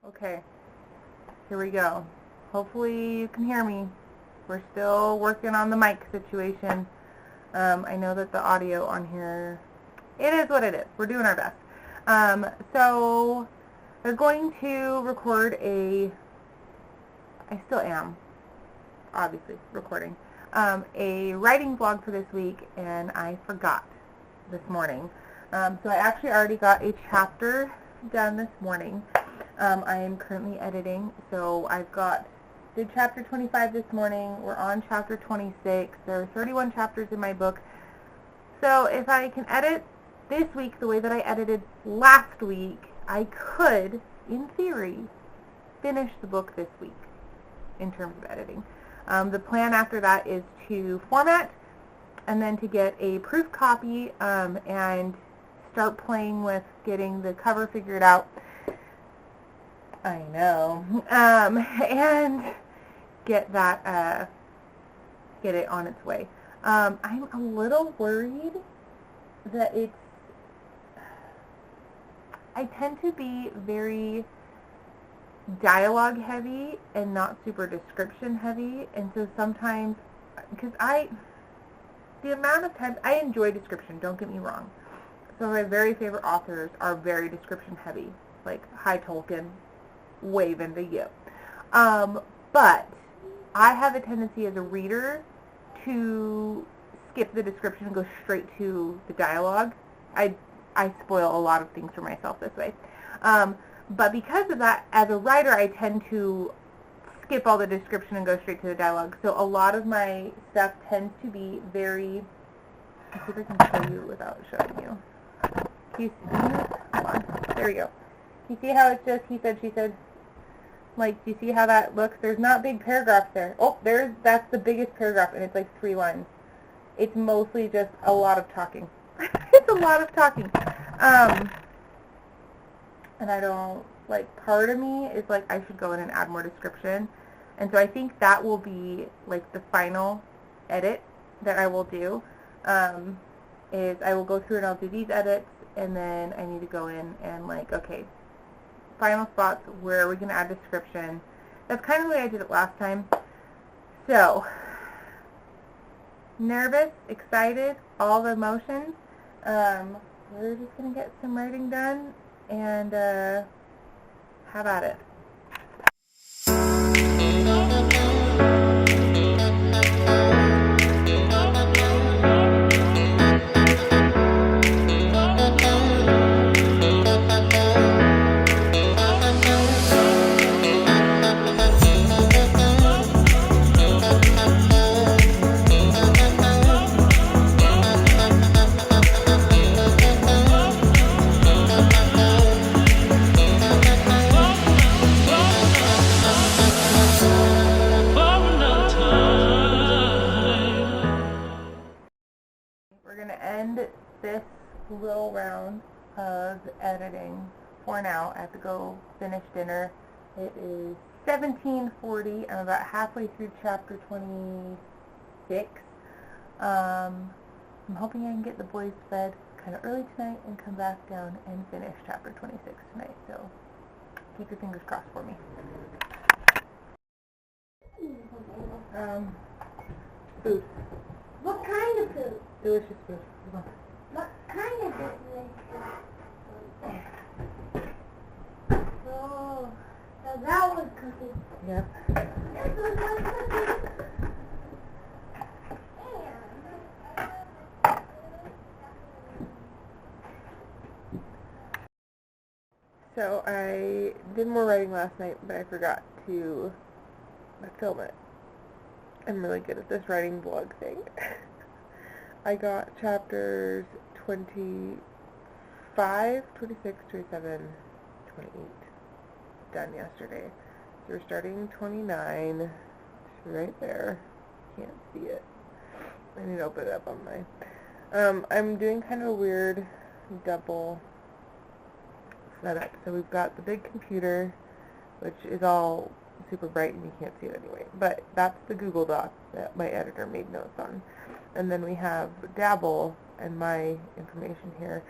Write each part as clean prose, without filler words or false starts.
Okay, here we go. Hopefully you can hear me. We're still working on the mic situation. I know that the audio on here, it is what it is. We're doing our best. So we're going to record I still am, obviously, recording, a writing vlog for this week, and I forgot this morning. So I actually already got a chapter done this morning. I am currently editing, so did chapter 25 this morning. We're on chapter 26. There are 31 chapters in my book. So if I can edit this week the way that I edited last week, I could, in theory, finish the book this week in terms of editing. The plan after that is to format and then to get a proof copy and start playing with getting the cover figured out. I know. And get it on its way. I'm a little worried that I tend to be very dialogue heavy and not super description heavy, and so sometimes, because the amount of times, I enjoy description, don't get me wrong. Some of my very favorite authors are very description heavy, like High Tolkien, waving to you. But I have a tendency as a reader to skip the description and go straight to the dialogue. I spoil a lot of things for myself this way. But because of that, as a writer, I tend to skip all the description and go straight to the dialogue. So a lot of my stuff tends to be very... Let's see if I can show you without showing you. Can you see? Hold on. There we go. Can you see how it's just he said, she said? Like, do you see how that looks? There's not big paragraphs there. Oh, that's the biggest paragraph, and it's like 3 lines. It's mostly just a lot of talking. It's a lot of talking. And I don't, like, part of me is like, I should go in and add more description. And so I think that will be, like, the final edit that I will do, is I will go through and I'll do these edits, and then I need to go in and, like, okay, final spots, where are we going to add description? That's kind of the way I did it last time. So, nervous, excited, all the emotions. We're just going to get some writing done and have at it. We're going to end this little round of editing for now. I have to go finish dinner. It is 17:40. I'm about halfway through chapter 26. I'm hoping I can get the boys to bed kind of early tonight and come back down and finish chapter 26 tonight. So keep your fingers crossed for me. Food. What kind of food? Delicious food. What kind of delicious? Oh, so that was cooking. Yep. This was my cooking. So I did more writing last night, but I forgot to film it. I'm really good at this writing vlog thing. I got chapters 25, 26, 27, 28 done yesterday. So we're starting 29. It's right there. Can't see it. I need to open it up on my... I'm doing kind of a weird double setup. So we've got the big computer, which is all super bright and you can't see it anyway. But that's the Google Doc that my editor made notes on. And then we have Dabble and my information here.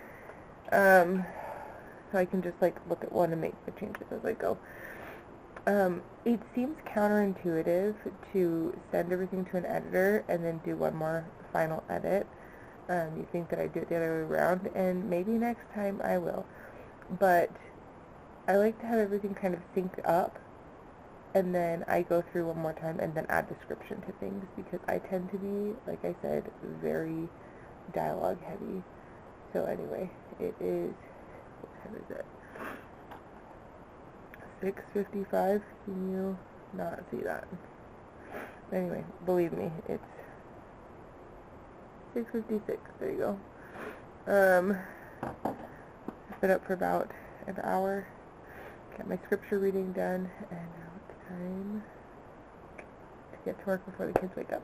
so I can just like look at one and make the changes as I go. It seems counterintuitive to send everything to an editor and then do one more final edit. You think that I do it the other way around, and maybe next time I will. But I like to have everything kind of synced up, and then I go through one more time and then add description to things, because I tend to be, like I said, very dialogue heavy. So anyway, it is, what time is it? 6:55. Can you not see that? Anyway, believe me, it's 6:56. There you go. I've been up for about an hour. Got my scripture reading done, and now it's time to get to work before the kids wake up.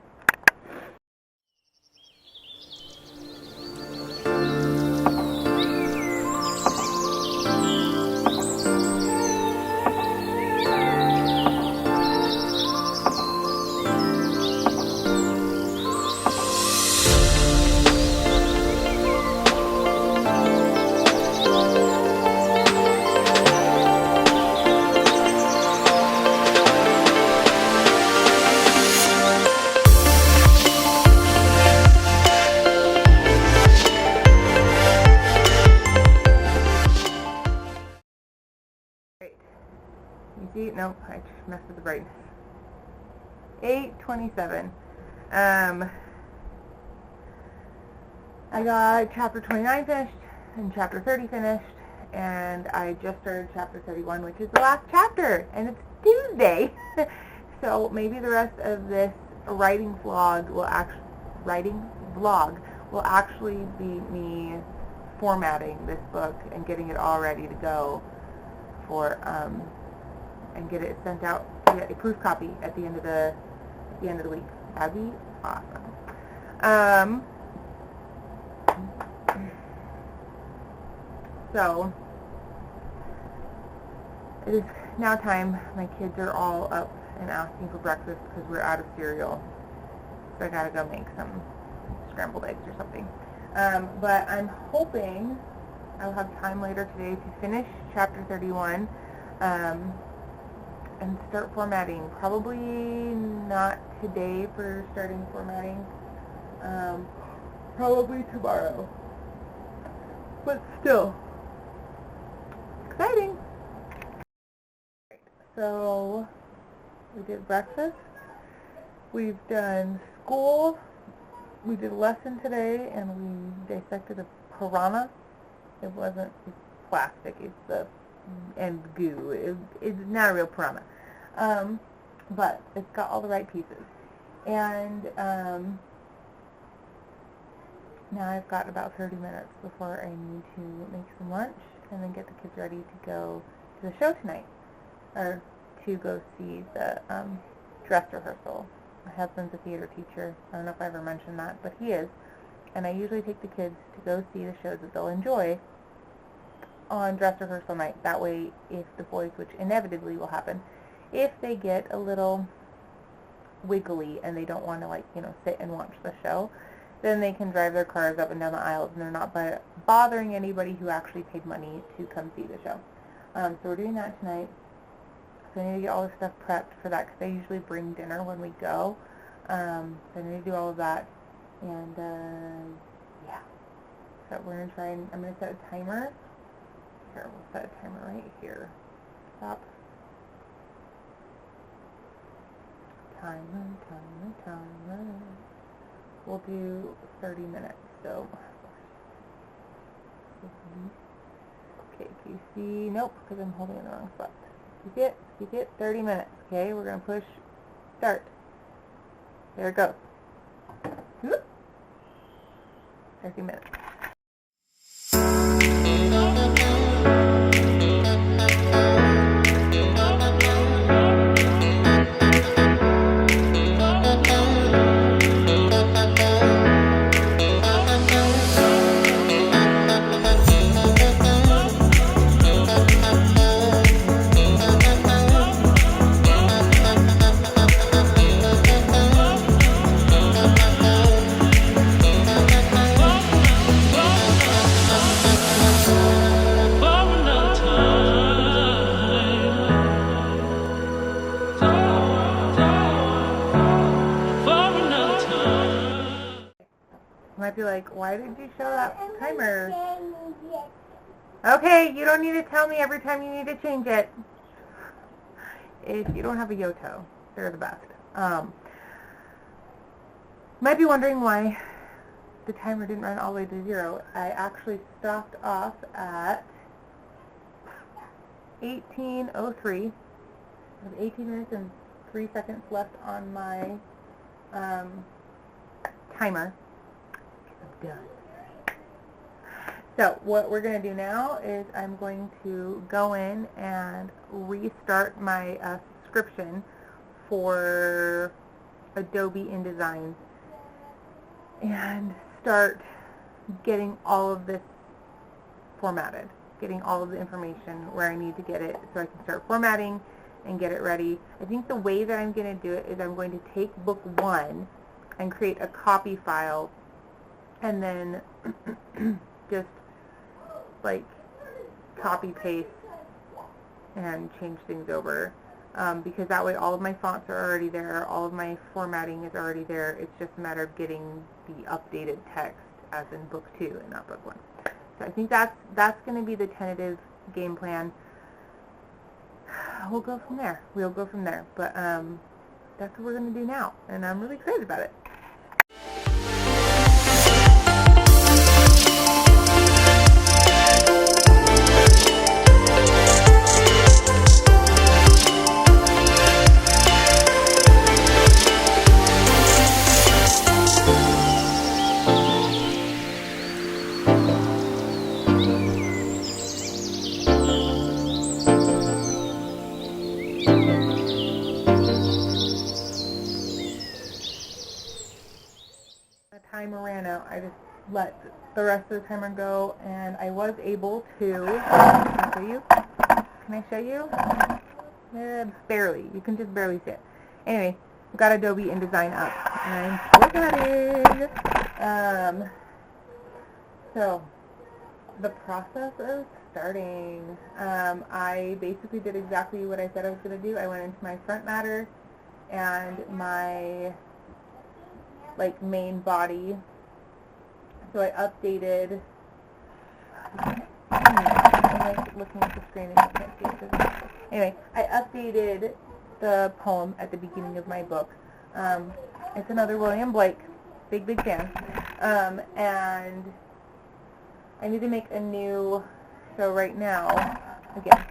You see? Nope, I just messed with the brightness. 8:27. I got chapter 29 finished and chapter 30 finished, and I just started chapter 31, which is the last chapter, and it's Tuesday. So maybe the rest of this writing vlog will actually be me formatting this book and getting it all ready to go for and get it sent out to get a proof copy at the end of the week. That'd be awesome. So it is now time. My kids are all up and asking for breakfast because we're out of cereal. So I gotta go make some scrambled eggs or something. But I'm hoping I'll have time later today to finish chapter 31 and start formatting. Probably not today for starting formatting. Probably tomorrow. But still, exciting. So we did breakfast. We've done school. We did a lesson today, and we dissected a piranha. It wasn't plastic. It's and goo. It's not a real piranha. But it's got all the right pieces. And now I've got about 30 minutes before I need to make some lunch and then get the kids ready to go to the show tonight, or to go see the dress rehearsal. My husband's a theater teacher. I don't know if I ever mentioned that, but he is. And I usually take the kids to go see the shows that they'll enjoy on dress rehearsal night. That way, if the boys, which inevitably will happen, if they get a little wiggly and they don't want to, sit and watch the show, then they can drive their cars up and down the aisles, and they're not bothering anybody who actually paid money to come see the show. So we're doing that tonight. So I need to get all the stuff prepped for that, because they usually bring dinner when we go. So I need to do all of that. And, yeah. So we're going to try and, I'm going to set a timer. Here, we'll set a timer right here. Stop. Timer. We'll do 30 minutes, so. Okay, can you see? Nope, because I'm holding it in the wrong spot. You see it? 30 minutes. Okay, we're going to push start. There it goes. 30 minutes. be like, why did you show that timer? Okay, you don't need to tell me every time you need to change it. If you don't have a Yoto, they're the best. Might be wondering why the timer didn't run all the way to 0. I actually stopped off at 18:03. I have 18 minutes and 3 seconds left on my timer. I'm done. So what we're going to do now is I'm going to go in and restart my subscription for Adobe InDesign and start getting all of this formatted, getting all of the information where I need to get it so I can start formatting and get it ready. I think the way that I'm going to do it is I'm going to take book 1 and create a copy file and then just like copy paste and change things over, because that way all of my fonts are already there, all of my formatting is already there. It's just a matter of getting the updated text as in book 2 and not book 1. So I think that's going to be the tentative game plan. We'll go from there. But that's what we're going to do now, and I'm really excited about it. Timer ran out. I just let the rest of the timer go, and I was able to. Can I show you? Barely. You can just barely see it. Anyway, I've got Adobe InDesign up, and I'm so excited. So the process is starting. I basically did exactly what I said I was going to do. I went into my front matter and my main body. So I updated. I'm looking at the screen and you can't see it. Anyway, I updated the poem at the beginning of my book. It's another William Blake, big fan. And I need to make a new. So right now, again.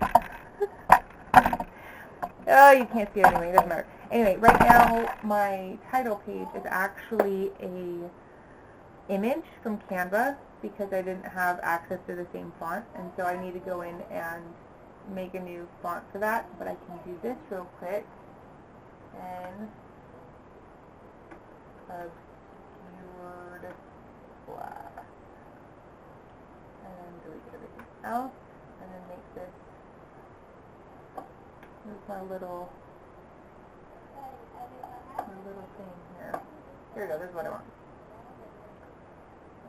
Oh, you can't see it anyway. It doesn't matter. Anyway, right now my title page is actually a image from Canva because I didn't have access to the same font, and so I need to go in and make a new font for that. But I can do this real quick and obscured black, and then delete everything else, and then make this. Here's my little thing here. Here we go, this is what I want.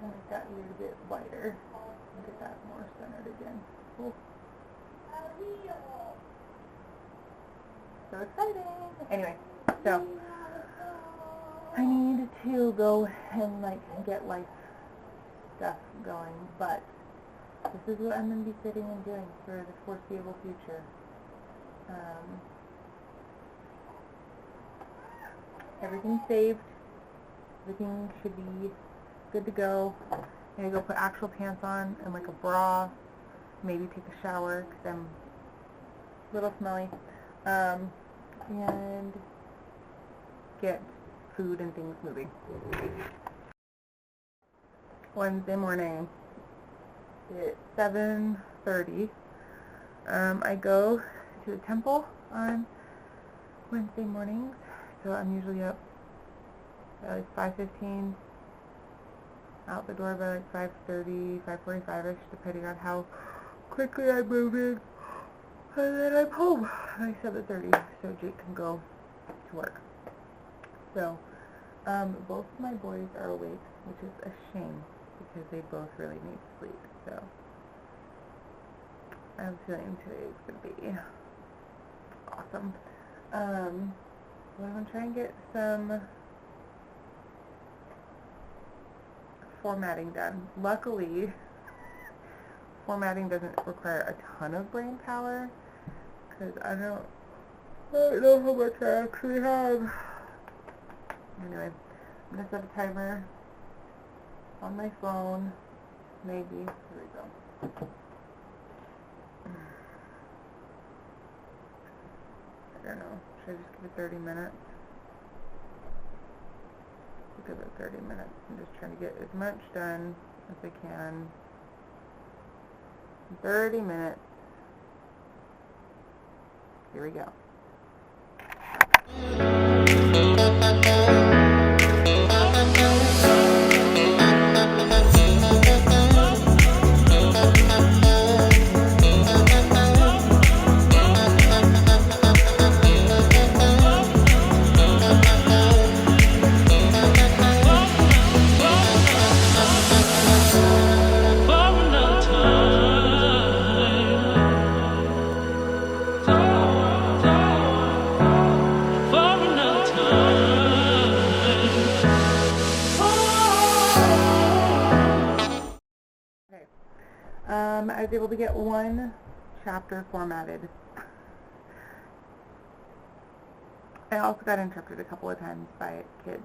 And make that a little bit lighter. And get that more centered again. Cool. So exciting! Anyway, so I need to go and get life stuff going, but this is what I'm going to be sitting and doing for the foreseeable future. Everything's saved. Everything should be good to go. I'm going to go put actual pants on and a bra. Maybe take a shower because I'm a little smelly. And get food and things moving. Wednesday morning. It's 7:30. I go to the temple on Wednesday mornings. So I'm usually up by 5:15, out the door by 5:30, 5:45ish, depending on how quickly I'm moving. And then I'm home by 7:30, so Jake can go to work. So both my boys are awake, which is a shame because they both really need sleep. So I'm feeling today is going to be awesome. Well, I'm going to try and get some formatting done. Luckily, formatting doesn't require a ton of brain power, because I don't know how much I actually have. Anyway, I'm going to set a timer on my phone. Maybe. Here we go. I don't know. Should I just give it 30 minutes? I'll give it 30 minutes. I'm just trying to get as much done as I can. 30 minutes. Here we go. I was able to get one chapter formatted. I also got interrupted a couple of times by kids.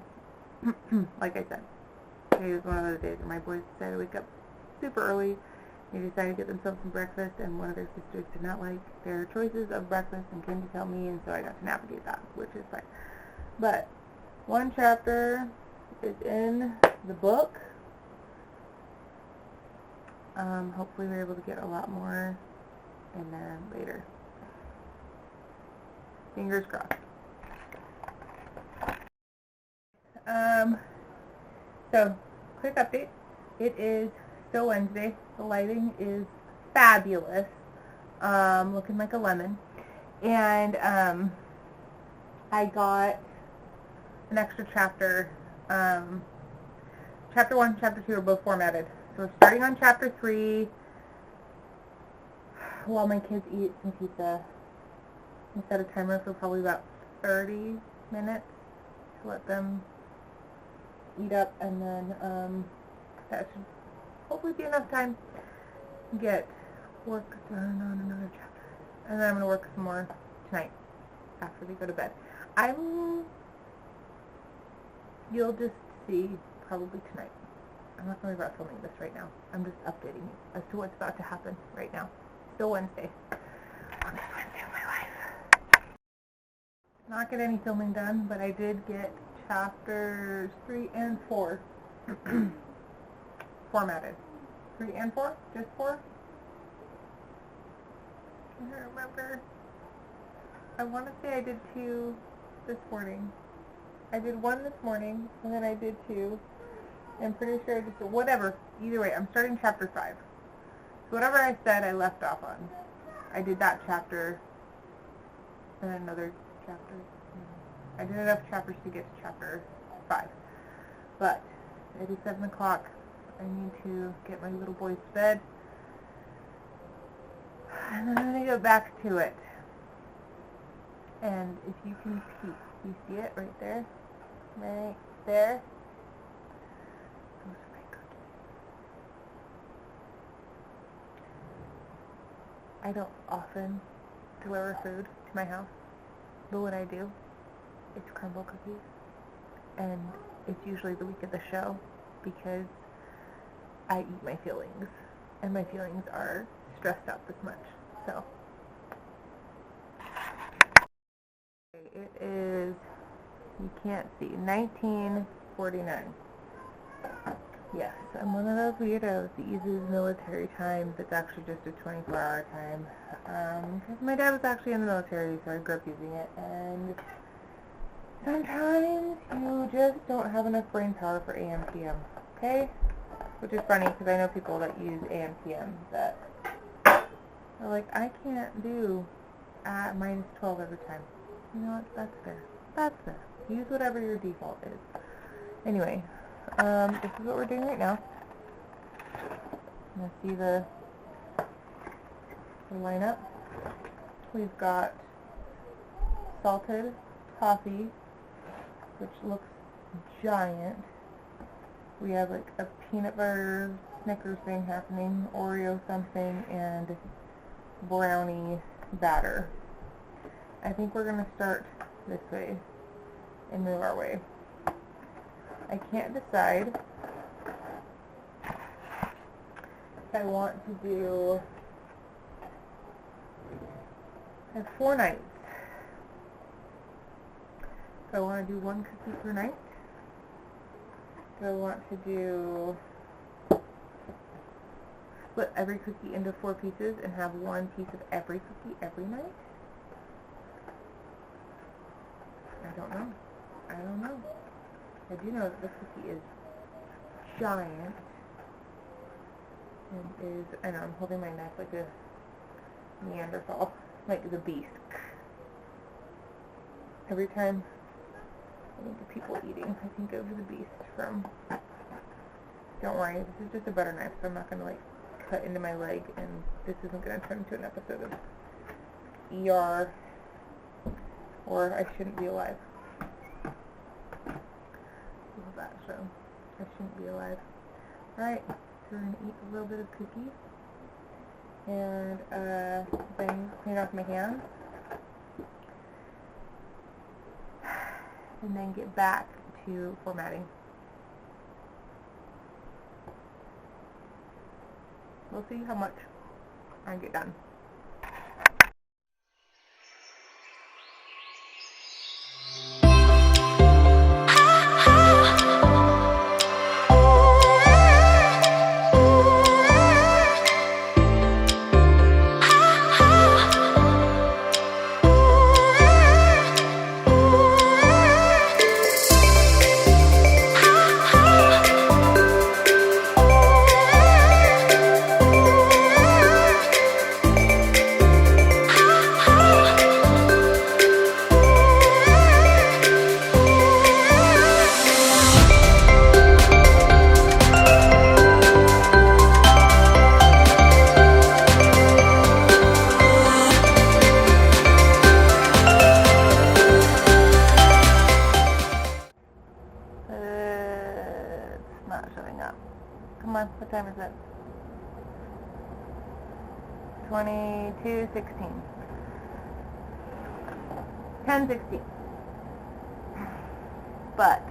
Like I said, today was one of those days where my boys decided to wake up super early. They decided to get themselves some breakfast, and one of their sisters did not like their choices of breakfast and came to tell me, and so I got to navigate that, which is fine. But one chapter is in the book. Hopefully we're able to get a lot more in there later. Fingers crossed. So, quick update. It is still Wednesday. The lighting is fabulous. Looking like a lemon. And I got an extra chapter. Chapter 1 and Chapter 2 are both formatted. So we're starting on Chapter 3 while my kids eat some pizza. I set a timer for probably about 30 minutes to let them eat up, and then that should hopefully be enough time to get work done on another chapter. And then I'm going to work some more tonight after they go to bed. You'll just see probably tonight. I'm not going to worry about filming this right now. I'm just updating you as to what's about to happen right now. Still Wednesday. Longest Wednesday of my life. Not get any filming done, but I did get chapters 3 and 4 formatted. 3 and 4? Just 4? I can't remember. I want to say I did 2 this morning. I did 1 this morning, and then I did 2. I'm pretty sure I just, whatever, either way, I'm starting Chapter 5. So whatever I said I left off on. I did that chapter, and another chapter. I did enough chapters to get to Chapter 5. But it is 7 o'clock. I need to get my little boys to bed. And then I'm going to go back to it. And if you can peek, you see it right there? Right there? Those are my cookies. I don't often deliver food to my house, but when I do, it's crumble cookies. And it's usually the week of the show because I eat my feelings, and my feelings are stressed out this much. So it is, you can't see, 1949. Yes, I'm one of those weirdos that uses military time that's actually just a 24-hour time. Because my dad was actually in the military, so I grew up using it. And sometimes you just don't have enough brain power for AM PM, okay? Which is funny, because I know people that use AM PM that are like, I can't do minus 12 every time. You know what? That's fair. That's fair. Use whatever your default is. Anyway, this is what we're doing right now. You see the lineup. We've got salted toffee, which looks giant. We have like a peanut butter Snickers thing happening, Oreo something, and brownie batter. I think we're going to start this way and move our way. I can't decide if I want to do, I have 4 nights. Do I want to do 1 cookie per night? Do I want to do, split every cookie into 4 pieces and have 1 piece of every cookie every night? I don't know. I do know that this cookie is giant and is, I know I'm holding my knife like a Neanderthal, like the beast. Every time I think of people eating, I think of the beast from, don't worry, this is just a butter knife, so I'm not going to like cut into my leg, and this isn't going to turn into an episode of ER, or I Shouldn't Be Alive. Love that show. I Shouldn't Be Alive. Alright, so we're going to eat a little bit of cookies, and then clean off my hands, and then get back to formatting. We'll see how much I get done. Not showing up. Come on, what time is it? 22:16. 10:16. But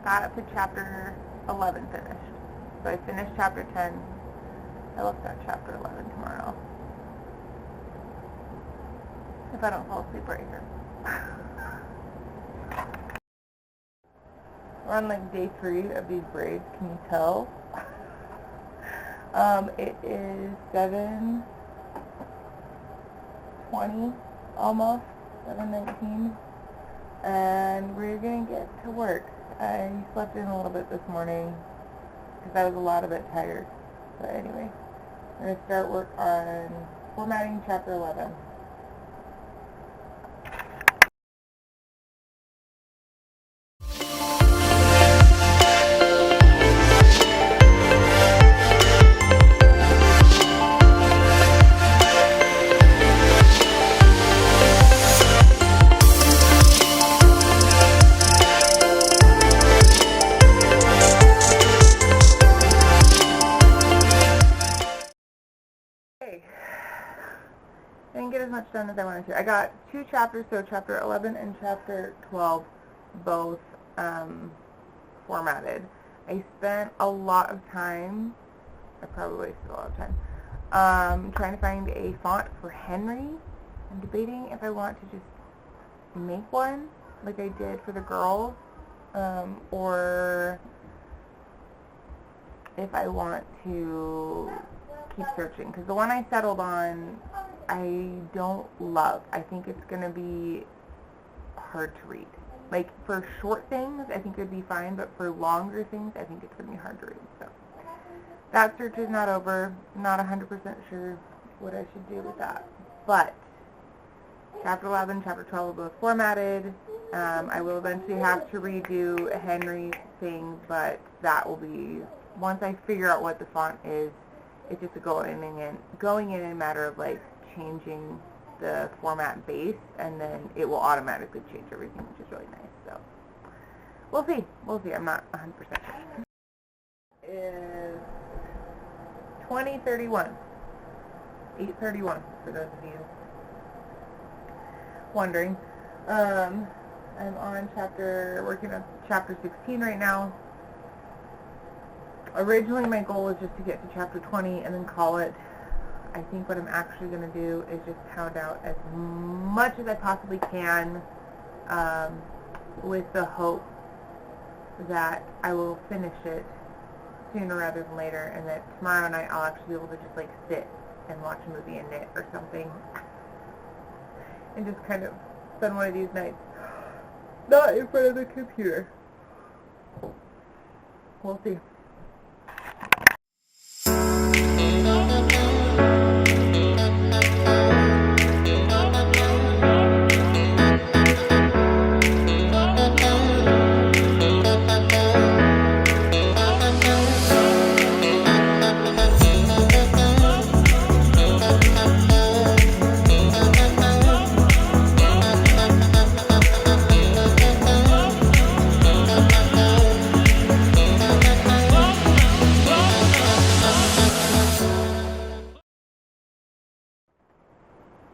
got up to chapter 11 finished. So I finished chapter 10. I will start chapter 11 tomorrow. If I don't fall asleep right here. We're on like day 3 of these braids, can you tell? It is 7:20, almost, 7:19, and we're going to get to work. I slept in a little bit this morning, because I was a lot of it tired. But anyway, we're going to start work on formatting chapter 11. I didn't get as much done as I wanted to. I got 2 chapters, so chapter 11 and chapter 12, both formatted. I spent a lot of time, I probably wasted a lot of time, trying to find a font for Henry. I'm debating if I want to just make one, like I did for the girls, or if I want to keep searching, because the one I settled on I don't love. I think it's going to be hard to read. Like, for short things, I think it would be fine, but for longer things, I think it's going to be hard to read. So, that search is not over. I'm not 100% sure what I should do with that. But, Chapter 11, Chapter 12 are both formatted. I will eventually have to redo a Henry thing, but that will be, once I figure out what the font is, it's just going in a matter of, like, changing the format base, and then it will automatically change everything, which is really nice. So We'll see. We'll see. I'm not 100% sure. Is 2031. 8:31 for those of you wondering. I'm working on chapter 16 right now. Originally my goal was just to get to chapter 20 and then call it. I think what I'm actually going to do is just pound out as much as I possibly can, with the hope that I will finish it sooner rather than later, and that tomorrow night I'll actually be able to just like sit and watch a movie and knit or something, and just kind of spend one of these nights not in front of the computer. We'll see.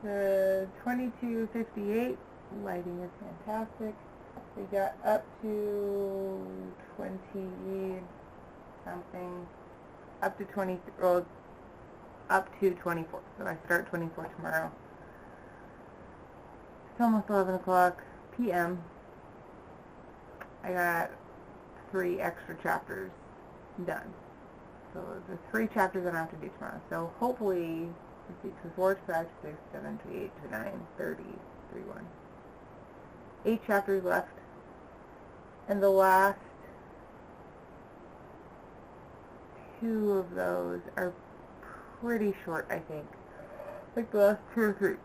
The 22:58 lighting is fantastic. We got up to 20 something, up to 20, well, up to 24. So I start 24 tomorrow. It's almost 11 o'clock p.m. I got 3 extra chapters done. So the 3 chapters I don't have to do tomorrow. So hopefully, let's see, 2, 4, 5, 6, 7, 8, 9, 30, 31. 8 chapters left. And the last 2 of those are pretty short, I think. Like the last 2 or 3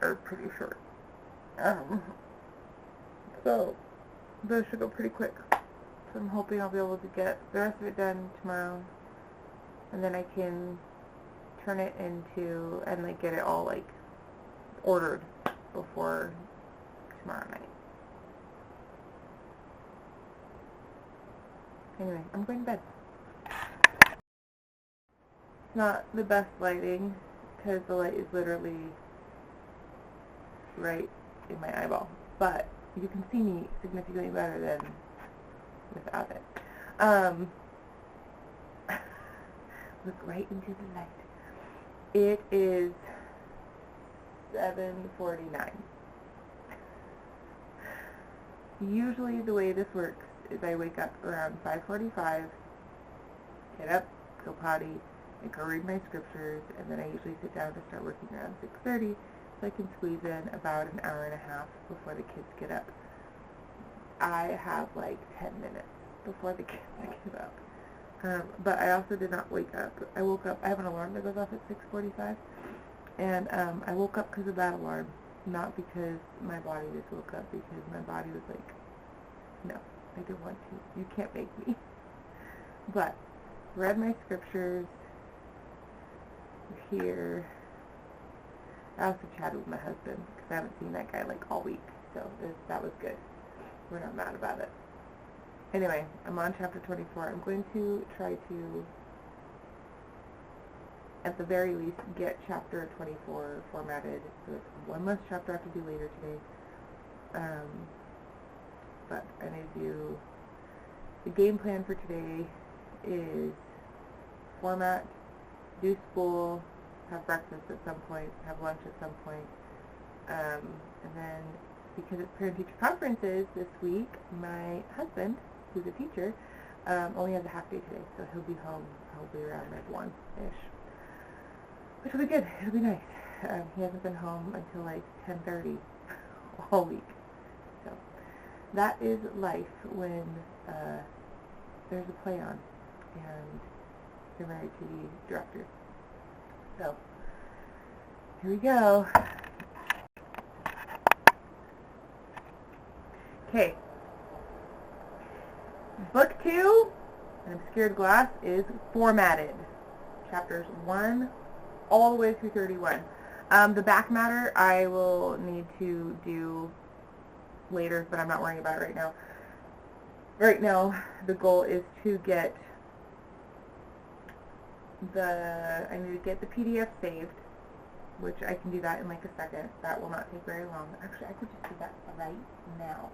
are pretty short. So those should go pretty quick. So I'm hoping I'll be able to get the rest of it done tomorrow. And then I can turn it into, and like get it all like ordered before tomorrow night. Anyway, I'm going to bed. It's not the best lighting because the light is literally right in my eyeball, but you can see me significantly better than without it. Look right into the light. It is 7:49. Usually the way this works is I wake up around 5:45, get up, go potty, and go read my scriptures, and then I usually sit down to start working around 6:30, so I can squeeze in about an hour and a half before the kids get up. I have like 10 minutes before the kids get up. But I also did not wake up. I woke up, I have an alarm that goes off at 6:45, and I woke up because of that alarm, not because my body just woke up, because my body was like, no, I don't want to. You can't make me. But read my scriptures here. I also chatted with my husband because I haven't seen that guy like all week, so that was good. We're not mad about it. Anyway, I'm on chapter 24. I'm going to try to, at the very least, get chapter 24 formatted. So it's one less chapter I have to do later today. But I need to do, the game plan for today is format, do school, have breakfast at some point, have lunch at some point, and then because it's parent-teacher conferences this week, my husband, who's a teacher, only has a half day today, so he'll be home probably around like 1-ish, which will be good. It'll be nice. He hasn't been home until like 10:30 all week, so that is life when there's a play on and you're married to the director. So here we go. Okay. Book 2, An Obscured Glass, is formatted. Chapters 1 all the way through 31. The back matter I will need to do later, but I'm not worrying about it right now. right now the goal is to get I need to get the PDF saved, which I can do that in like a second. That will not take very long. Actually, I could just do that right now.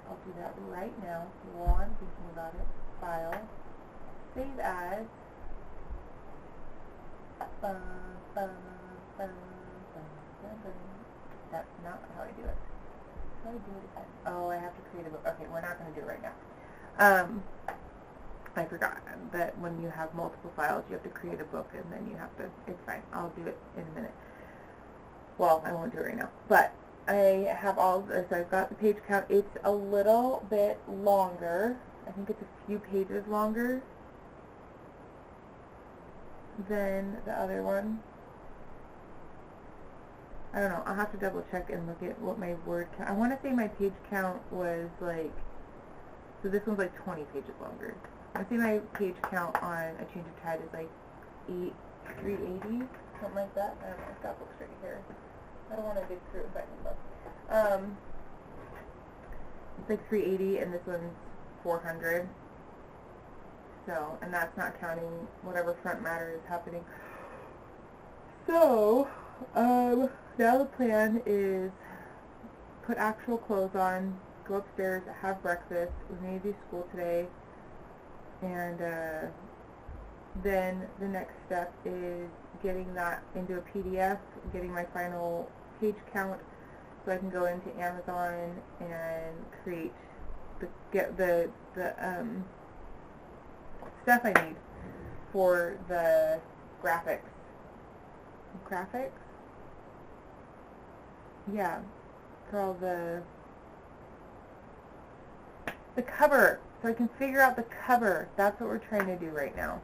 I'll do that right now while I'm thinking about it. File, save as, that's not how I do it. How do I do it again? Oh, I have to create a book. Okay, we're not going to do it right now. I forgot that when you have multiple files, you have to create a book, and then you have to, it's fine. I'll do it in a minute. Well, I won't do it right now. But I have all this. So I've got the page count. It's a little bit longer. I think it's a few pages longer than the other one. I don't know. I'll have to double check and look at what my word count. I want to say my page count was like, so this one's like 20 pages longer. I think my page count on A Change of Tide is like 380, something like that. I don't know, I've got books right here. I don't want to dig through it, but it's like 380, and this one's 400. So, and that's not counting whatever front matter is happening. So, now the plan is put actual clothes on, go upstairs, have breakfast. We need to do school today. And then the next step is getting that into a PDF, getting my final page count, so I can go into Amazon and get the stuff I need for the graphics. Graphics? Yeah, for all the cover. So I can figure out the cover. That's what we're trying to do right now,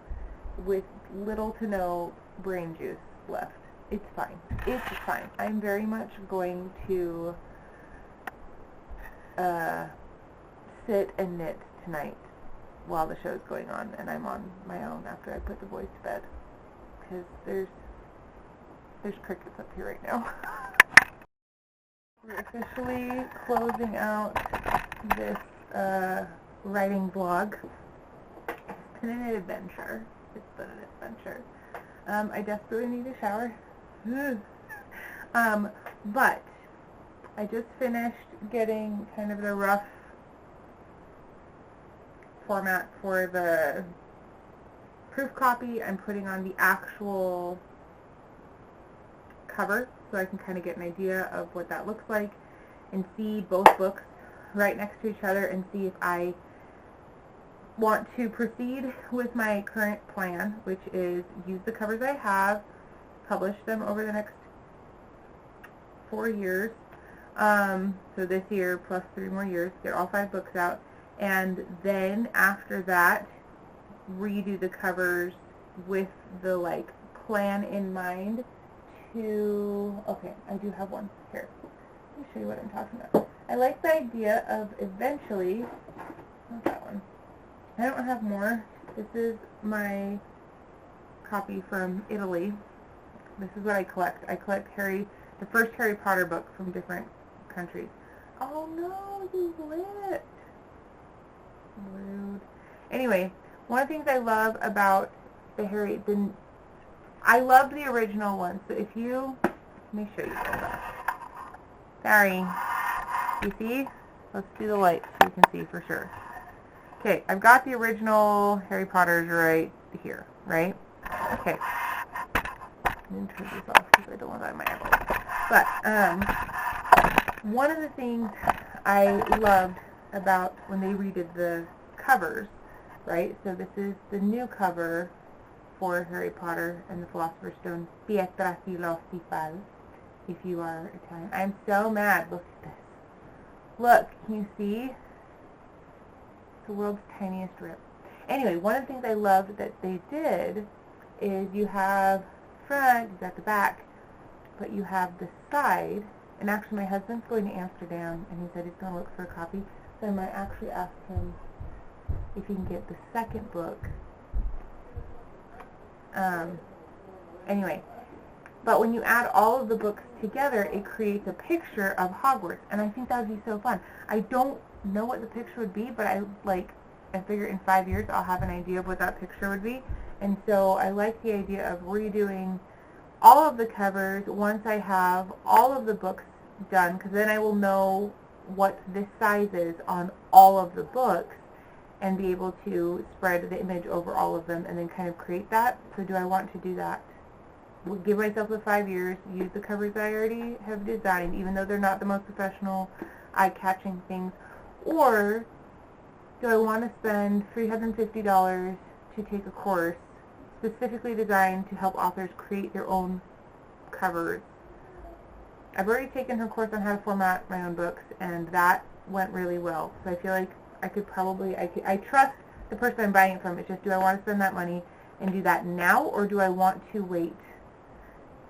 with little to no brain juice left. It's fine. It's fine. I'm very much going to sit and knit tonight while the show's going on, and I'm on my own after I put the boys to bed, because there's crickets up here right now. We're officially closing out this writing vlog. It's been an adventure. I desperately need a shower. But I just finished getting kind of the rough format for the proof copy. I'm putting on the actual cover so I can kind of get an idea of what that looks like and see both books right next to each other and see if I want to proceed with my current plan, which is use the covers I have, publish them over the next 4 years, so this year plus 3 more years, get all 5 books out, and then after that redo the covers with the plan in mind to, okay, I do have one here. Let me show you what I'm talking about. I like the idea of eventually, not that one, I don't have more. This is my copy from Italy. This is what I collect. I collect the first Harry Potter book from different countries. Oh no, you lit. Rude. Anyway, one of the things I love about I love the original one. So if you, let me show you. Sorry. You see? Let's do the light so you can see for sure. Okay, I've got the original Harry Potters right here, right? Okay. I'm going to turn this off because I don't want that in my eyeball. But, one of the things I loved about when they redid the covers, right? So this is the new cover for Harry Potter and the Philosopher's Stone, Pietra Filosofal, if you are Italian. I'm so mad. Look at this. Look, can you see? The world's tiniest rip. Anyway, one of the things I love that they did is you have front, you've got the back, but you have the side. And actually, my husband's going to Amsterdam, and he said he's going to look for a copy. So I might actually ask him if he can get the second book. Anyway, but when you add all of the books together, it creates a picture of Hogwarts, and I think that would be so fun. I don't know what the picture would be, but I figure in 5 years I'll have an idea of what that picture would be. And so I like the idea of redoing all of the covers once I have all of the books done, because then I will know what this size is on all of the books and be able to spread the image over all of them and then kind of create that. So do I want to do that? We'll give myself the 5 years, use the covers I already have designed, even though they're not the most professional, eye-catching things, or do I want to spend $350 to take a course specifically designed to help authors create their own covers? I've already taken her course on how to format my own books, and that went really well. So I feel like I could probably, I trust the person I'm buying it from. It's just, do I want to spend that money and do that now, or do I want to wait?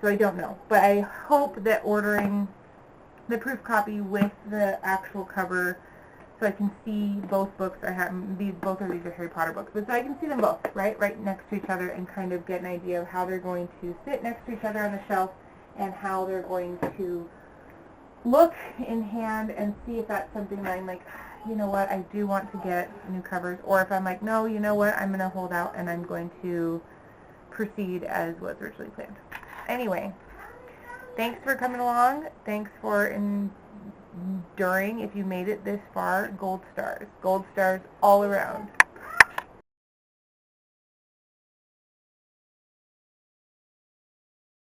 So I don't know. But I hope that ordering the proof copy with the actual cover, so I can see both books. Both of these are Harry Potter books, but so I can see them both, right next to each other, and kind of get an idea of how they're going to sit next to each other on the shelf, and how they're going to look in hand, and see if that's something that I'm like, you know what, I do want to get new covers, or if I'm like, no, you know what, I'm going to hold out and I'm going to proceed as was originally planned. Anyway, thanks for coming along. Thanks for enduring. If you made it this far, gold stars. Gold stars all around.